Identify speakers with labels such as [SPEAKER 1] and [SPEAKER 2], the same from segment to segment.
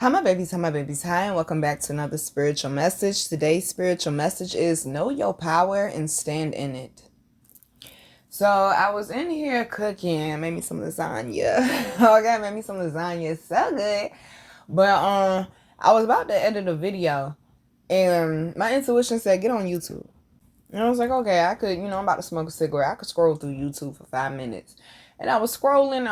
[SPEAKER 1] Hi my babies, hi, and welcome back to another spiritual message. Today's spiritual message is know your power and stand in it. So I was in here cooking, made me some lasagna. Okay, made me some lasagna, so good. But I was about to edit a video and my intuition said get on YouTube. And I was like, okay, I could, I'm about to smoke a cigarette. I could scroll through YouTube for 5 minutes. And I was scrolling,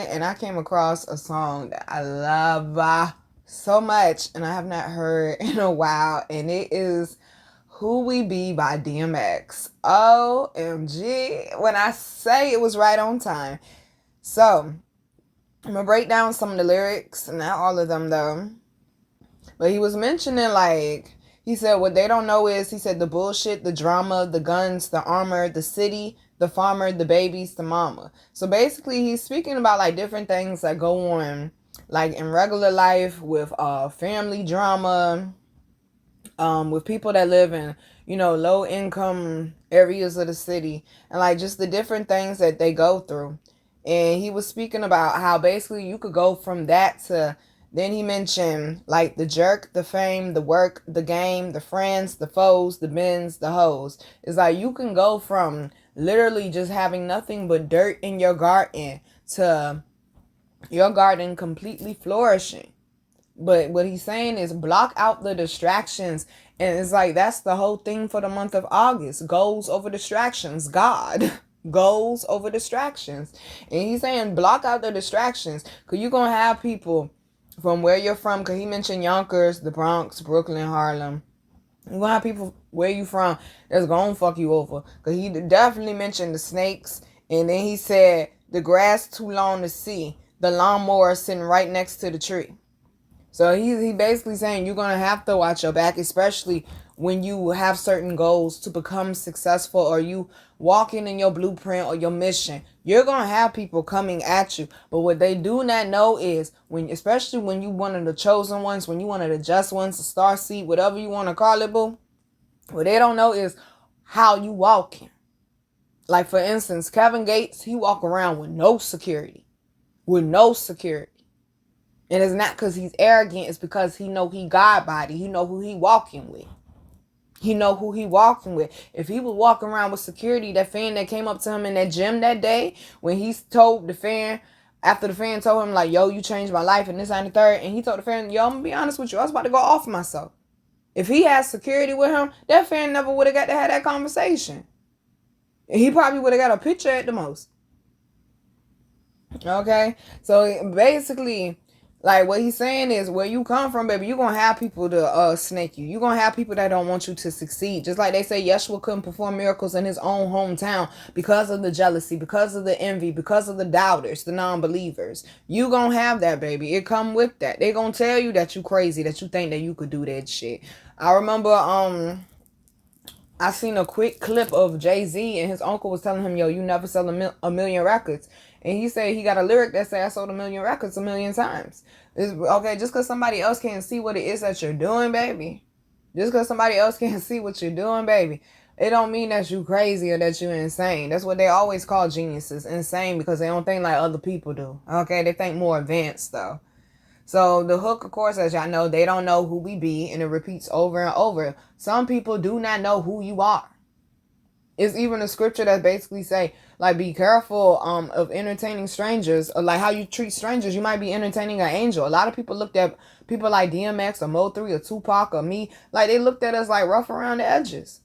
[SPEAKER 1] and I came across a song that I love so much, and I have not heard in a while, and it is Who We Be by DMX. OMG. When I say it was right on time. So, I'm going to break down some of the lyrics, not all of them though. But he was mentioning he said what they don't know is, he said the bullshit, the drama, the guns, the armor, the city, the farmer, the babies, the mama. So basically he's speaking about different things that go on in regular life with family drama, with people that live in, low income areas of the city, and just the different things that they go through. And he was speaking about how basically you could go from that to, then he mentioned the jerk, the fame, the work, the game, the friends, the foes, the bins, the hoes. It's you can go from literally just having nothing but dirt in your garden to your garden completely flourishing. But what he's saying is block out the distractions. And it's that's the whole thing for the month of August. Goals over distractions. God. Goals over distractions. And he's saying block out the distractions. Because you're going to have people from where you're from. Because he mentioned Yonkers, the Bronx, Brooklyn, Harlem. You're going to have people where you from that's going to fuck you over. Because he definitely mentioned the snakes. And then he said the grass too long to see. The lawnmower sitting right next to the tree. So he basically saying you're going to have to watch your back, especially when you have certain goals to become successful, or you walking in your blueprint or your mission. You're going to have people coming at you. But what they do not know is, especially when you one of the chosen ones, when you one of the just ones, the star seed, whatever you want to call it, boo, what they don't know is how you walking. For instance, Kevin Gates, he walk around with no security. With no security. And it's not because he's arrogant. It's because he know he God body. He know who he walking with. He know who he walking with. If he was walking around with security, that fan that came up to him in that gym that day, when he told the fan, after the fan told him yo, you changed my life and this and the third, and he told the fan, yo, I'm gonna be honest with you, I was about to go off myself. If he had security with him, that fan never would have got to have that conversation. He probably would have got a picture at the most. Okay? So basically, what he's saying is, where you come from, baby, you're going to have people to snake you. You're going to have people that don't want you to succeed. Just like they say Yeshua couldn't perform miracles in his own hometown because of the jealousy, because of the envy, because of the doubters, the non-believers. You going to have that, baby. It come with that. They going to tell you that you crazy, that you think that you could do that shit. I remember I seen a quick clip of Jay-Z, and his uncle was telling him, yo, you never sell a million records. And he said he got a lyric that said, I sold 1 million records 1 million times. Okay, just because somebody else can't see what it is that you're doing, baby. Just because somebody else can't see what you're doing, baby, it don't mean that you crazy or that you're insane. That's what they always call geniuses, insane, because they don't think like other people do. Okay, they think more advanced, though. So the hook, of course, as y'all know, they don't know who we be, and it repeats over and over. Some people do not know who you are. It's even a scripture that basically say, be careful of entertaining strangers, or how you treat strangers. You might be entertaining an angel. A lot of people looked at people like DMX or Mo3 or Tupac or me, they looked at us rough around the edges.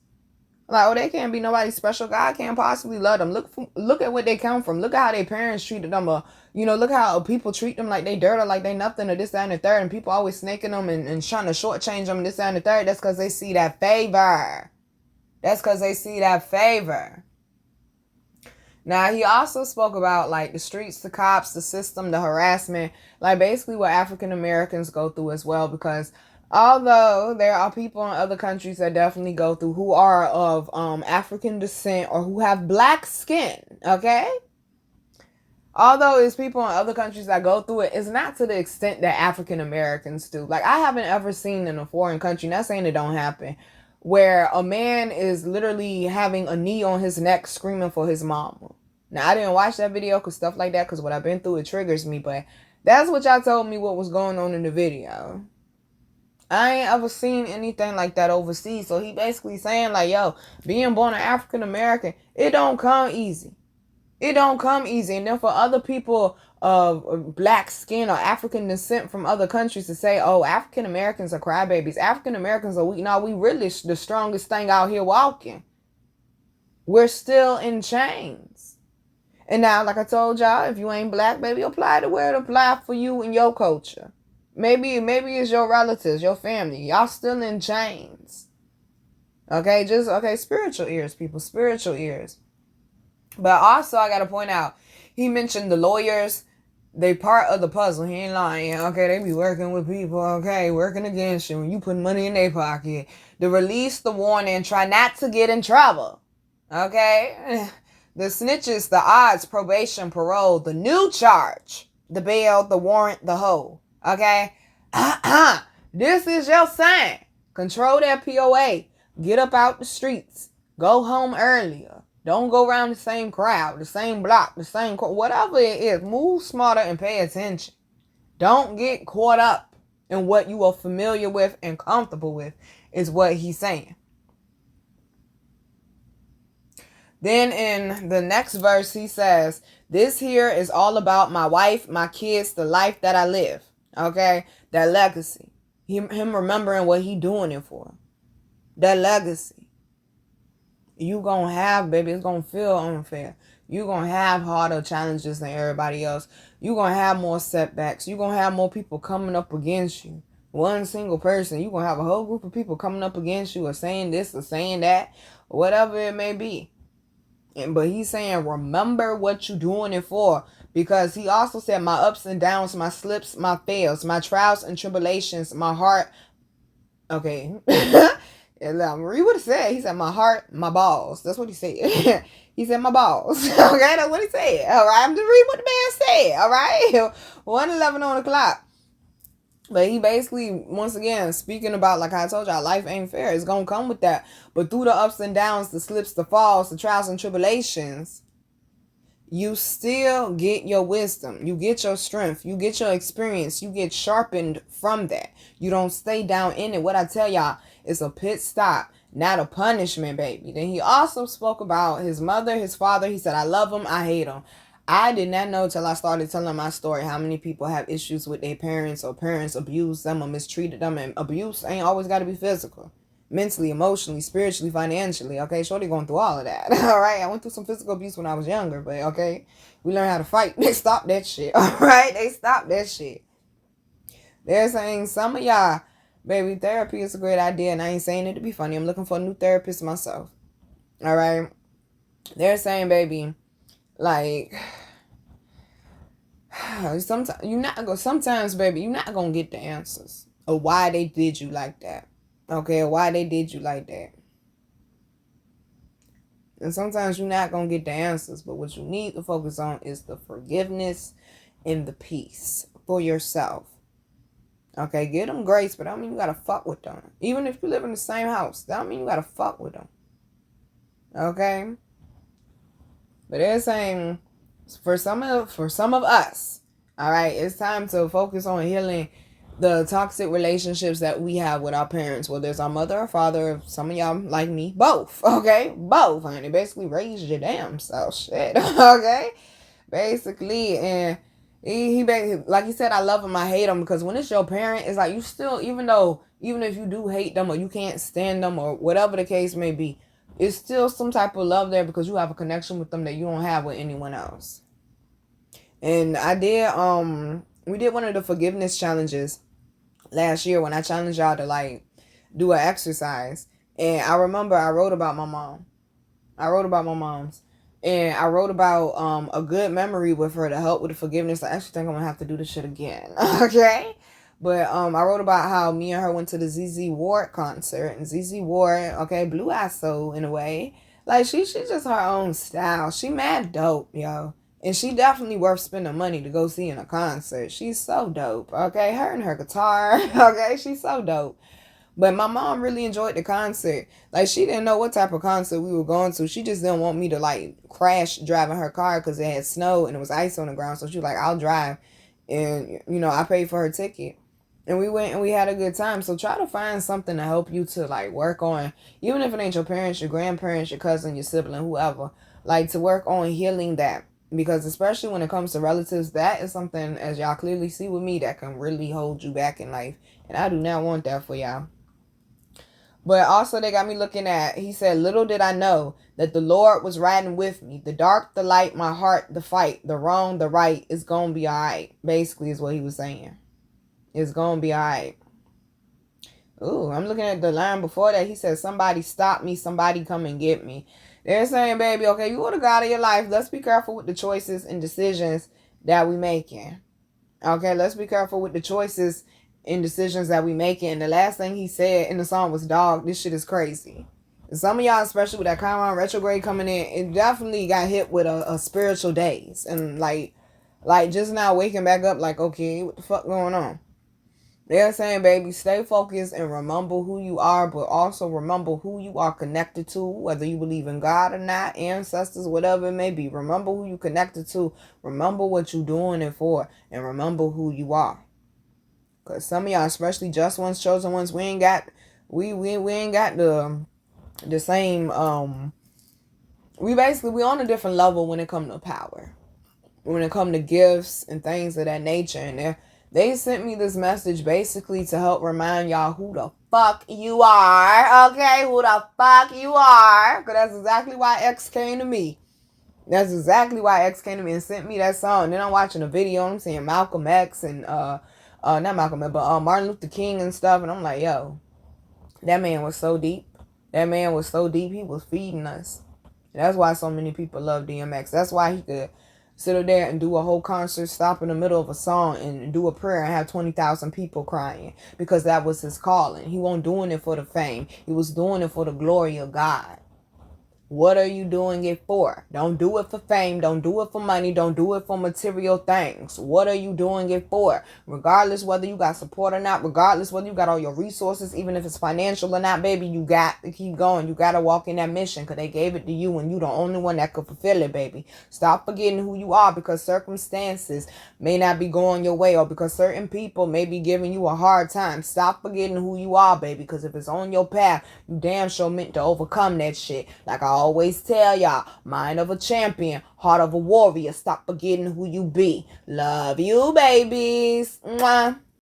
[SPEAKER 1] Oh, they can't be nobody special. God can't possibly love them. Look at where they come from. Look at how their parents treated them. Look how people treat them like they dirt, or like they nothing, or this, that, and the third. And people always snaking them and trying to shortchange them, this, that, and the third. That's because they see that favor. That's because they see that favor. Now, he also spoke about the streets, the cops, the system, the harassment, basically what African Americans go through as well. Because although there are people in other countries that definitely go through, who are of African descent or who have black skin, okay? Although it's people in other countries that go through it, it's not to the extent that African Americans do. I haven't ever seen in a foreign country, not saying it don't happen, where a man is literally having a knee on his neck screaming for his mama. Now, I didn't watch that video because stuff like that, because what I've been through, it triggers me. But That's what y'all told me what was going on in the video. I ain't ever seen anything like that overseas. So he basically saying like, yo, being born an African American, it don't come easy. It don't come easy. And then for other people of black skin or African descent from other countries to say, oh, African Americans are crybabies. African Americans are weak. No, we really the strongest thing out here walking. We're still in chains. And now, like I told y'all, if you ain't black, baby, apply to where it apply for you and your culture. Maybe it's your relatives, your family. Y'all still in chains. Okay, spiritual ears, people, spiritual ears. But also, I got to point out, he mentioned the lawyers. They part of the puzzle. He ain't lying. Okay, they be working with people. Okay, working against you. When you put money in their pocket. To release the warning, try not to get in trouble. Okay? The snitches, the odds, probation, parole, the new charge, the bail, the warrant, the hoe. Okay? This is your sign. Control that POA. Get up out the streets. Go home earlier. Don't go around the same crowd, the same block, the same... whatever it is. Move smarter and pay attention. Don't get caught up in what you are familiar with and comfortable with, is what he's saying. Then in the next verse, he says, this here is all about my wife, my kids, the life that I live. Okay? That legacy. Him remembering what he doing it for. That legacy. You gonna have, baby, it's gonna feel unfair. You gonna have harder challenges than everybody else. You gonna have more setbacks. You gonna have more people coming up against you. One single person. You gonna have a whole group of people coming up against you or saying this or saying that. Or whatever it may be. But he's saying, remember what you're doing it for. Because he also said, my ups and downs, my slips, my fails, my trials and tribulations, my heart. Okay. And read what he said. He said, my heart, my balls. That's what he said. He said, my balls. Okay, that's what he said. All right, I'm just reading what the man said. All right. 1:11 on the clock. But he basically, once again, speaking about, like I told y'all, life ain't fair. It's going to come with that. But through the ups and downs, the slips, the falls, the trials and tribulations, you still get your wisdom. You get your strength. You get your experience. You get sharpened from that. You don't stay down in it. What I tell y'all is a pit stop, not a punishment, baby. Then he also spoke about his mother, his father. He said, I love him. I hate him. I did not know till I started telling my story how many people have issues with their parents or parents abuse them or mistreated them. And abuse ain't always got to be physical. Mentally, emotionally, spiritually, financially. Okay, shorty going through all of that. All right, I went through some physical abuse when I was younger. But okay, we learned how to fight. They stopped that shit. All right, they stopped that shit. They're saying some of y'all, baby, therapy is a great idea. And I ain't saying it to be funny. I'm looking for a new therapist myself. All right. They're saying, baby, like, sometimes, baby, you're not gonna get the answers of why they did you like that. Okay, why they did you like that. And sometimes you're not gonna get the answers, but what you need to focus on is the forgiveness and the peace for yourself. Okay, give them grace, but I don't mean you gotta fuck with them. Even if you live in the same house, that don't mean you gotta fuck with them. Okay? But they're saying, for some of us, all right, it's time to focus on healing the toxic relationships that we have with our parents, whether it's our mother or father. Some of y'all like me, both. Okay, both, honey. Basically, raised your damn self, shit. Okay, basically, and he like he said, I love him, I hate him, because when it's your parent, it's like you still, even if you do hate them or you can't stand them or whatever the case may be, it's still some type of love there because you have a connection with them that you don't have with anyone else. And we did one of the forgiveness challenges last year when I challenged y'all to like do an exercise. And I remember I wrote about my mom. I wrote about my mom's. And I wrote about a good memory with her to help with the forgiveness. I actually think I'm going to have to do this shit again. Okay? But I wrote about how me and her went to the ZZ Ward concert. And ZZ Ward, okay, blue eye soul in a way. Like, she's just her own style. She mad dope, yo. And she definitely worth spending money to go see in a concert. She's so dope, okay? Her and her guitar, okay? She's so dope. But my mom really enjoyed the concert. Like, she didn't know what type of concert we were going to. She just didn't want me to, like, crash driving her car because it had snow and it was ice on the ground. So she was like, I'll drive. And, you know, I paid for her ticket. And we went and we had a good time. So try to find something to help you to like work on, even if it ain't your parents, your grandparents, your cousin, your sibling, whoever, like to work on healing that. Because especially when it comes to relatives, that is something, as y'all clearly see with me, that can really hold you back in life. And I do not want that for y'all. But also they got me looking at, he said, little did I know that the Lord was riding with me. The dark, the light, my heart, the fight, the wrong, the right, is going to be all right. Basically is what he was saying. It's going to be all right. Ooh, I'm looking at the line before that. He said, somebody stop me. Somebody come and get me. They're saying, baby, okay, you want to go out of your life. Let's be careful with the choices and decisions that we making. Okay, let's be careful with the choices and decisions that we making. And the last thing he said in the song was, dog, this shit is crazy. And some of y'all, especially with that Chiron retrograde coming in, it definitely got hit with a spiritual daze. And like just now waking back up like, okay, what the fuck going on? They're saying, baby, stay focused and remember who you are, but also remember who you are connected to, whether you believe in God or not, ancestors, whatever it may be. Remember who you connected to. Remember what you're doing it for, and remember who you are. Because some of y'all, especially just ones, chosen ones, we ain't got the same. We on a different level when it comes to power, when it comes to gifts and things of that nature. And they sent me this message basically to help remind y'all who the fuck you are. Okay, who the fuck you are. Because that's exactly why X came to me. That's exactly why X came to me and sent me that song. And then I'm watching a video. I'm seeing Malcolm X and not Malcolm X, but Martin Luther King and stuff. And I'm like, yo, that man was so deep. That man was so deep. He was feeding us. That's why so many people love DMX. That's why he could sit up there and do a whole concert, stop in the middle of a song and do a prayer and have 20,000 people crying, because that was his calling. He wasn't doing it for the fame. He was doing it for the glory of God. What are you doing it for? Don't do it for fame. Don't do it for money. Don't do it for material things. What are you doing it for? Regardless whether you got support or not, regardless whether you got all your resources, even if it's financial or not, baby, you got to keep going. You got to walk in that mission because they gave it to you and you the only one that could fulfill it, baby. Stop forgetting who you are because circumstances may not be going your way, or because certain people may be giving you a hard time. Stop forgetting who you are, baby, because if it's on your path, you damn sure meant to overcome that shit. Like I always tell y'all, mind of a champion, heart of a warrior. Stop forgetting who you be. Love you, babies. Mwah.